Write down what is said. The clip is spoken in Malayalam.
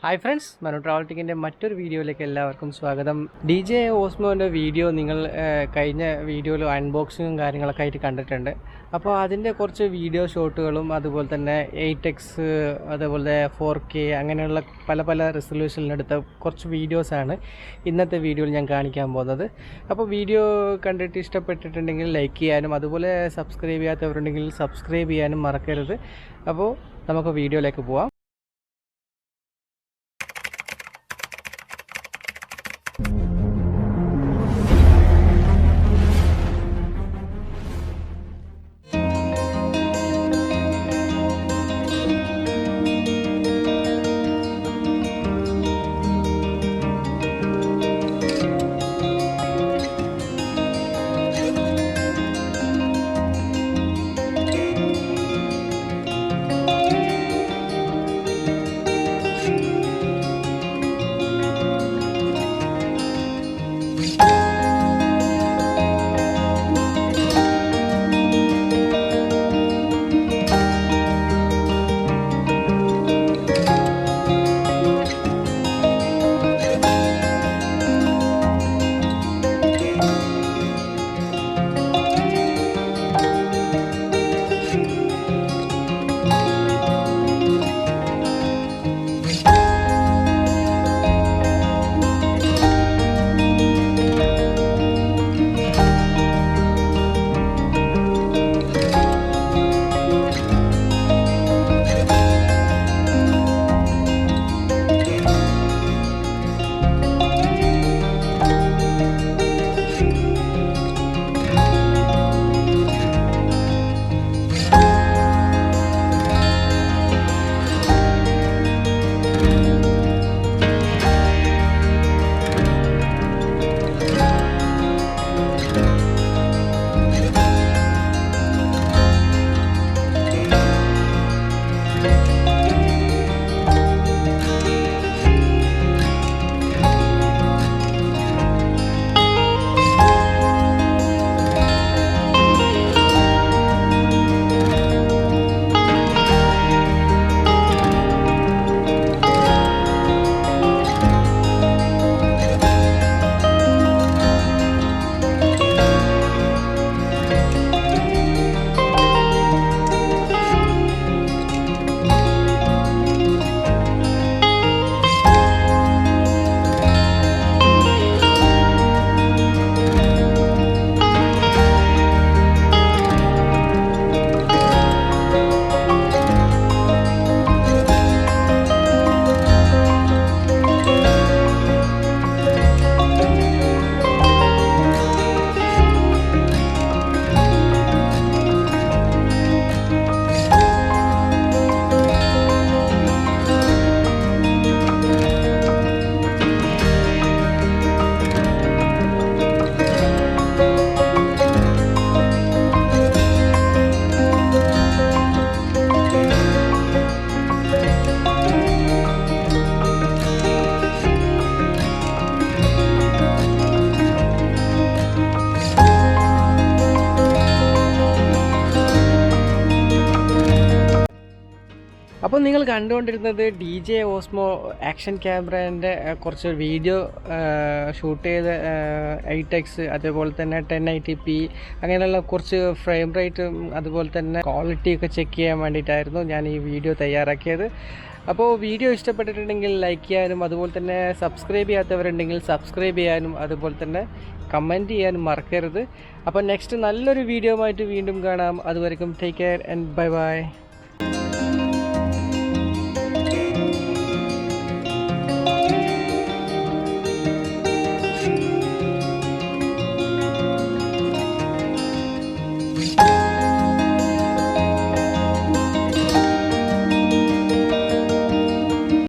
Hi friends, Manu in മറ്റൊരു വീഡിയോയിലേക്ക് എല്ലാവർക്കും സ്വാഗതം. DJI OSMOന്റെ വീഡിയോ നിങ്ങൾ കഴിഞ്ഞ വീഡിയോയിൽ അൺബോക്സിങ്ങും കാര്യങ്ങളൊക്കെ ആയിട്ട് കണ്ടിട്ടുണ്ട്. അപ്പോൾ അതിൻ്റെ കുറച്ച് വീഡിയോ ഷോട്ടുകളും അതുപോലെ തന്നെ 8x അതുപോലെ 4K അങ്ങനെയുള്ള പല റെസൊല്യൂഷനിലെടുത്ത കുറച്ച് വീഡിയോസാണ് ഇന്നത്തെ വീഡിയോയിൽ ഞാൻ കാണിക്കാൻ പോകുന്നത്. അപ്പോൾ വീഡിയോ കണ്ടിട്ട് ഇഷ്ടപ്പെട്ടിട്ടുണ്ടെങ്കിൽ ലൈക്ക് ചെയ്യാനും അതുപോലെ സബ്സ്ക്രൈബ് ചെയ്യാത്തവരുണ്ടെങ്കിൽ സബ്സ്ക്രൈബ് ചെയ്യാനും മറക്കരുത്. അപ്പോൾ നമുക്ക് വീഡിയോയിലേക്ക് പോവാം. അപ്പോൾ നിങ്ങൾ കണ്ടുകൊണ്ടിരുന്നത് DJI OSMO ആക്ഷൻ ക്യാമറേൻ്റെ കുറച്ച് വീഡിയോ ഷൂട്ട് ചെയ്ത 8x അതുപോലെ തന്നെ 1080p അങ്ങനെയുള്ള കുറച്ച് ഫ്രെയിം റേറ്റും അതുപോലെ തന്നെ ക്വാളിറ്റി ഒക്കെ ചെക്ക് ചെയ്യാൻ വേണ്ടിയിട്ടായിരുന്നു ഞാൻ ഈ വീഡിയോ തയ്യാറാക്കിയത്. അപ്പോൾ വീഡിയോ ഇഷ്ടപ്പെട്ടിട്ടുണ്ടെങ്കിൽ ലൈക്ക് ചെയ്യാനും അതുപോലെ തന്നെ സബ്സ്ക്രൈബ് ചെയ്യാത്തവരുണ്ടെങ്കിൽ സബ്സ്ക്രൈബ് ചെയ്യാനും അതുപോലെ തന്നെ കമൻറ്റ് ചെയ്യാനും മറക്കരുത്. അപ്പോൾ നെക്സ്റ്റ് നല്ലൊരു വീഡിയോ ആയിട്ട് വീണ്ടും കാണാം. അതുവരെയും take care and bye bye.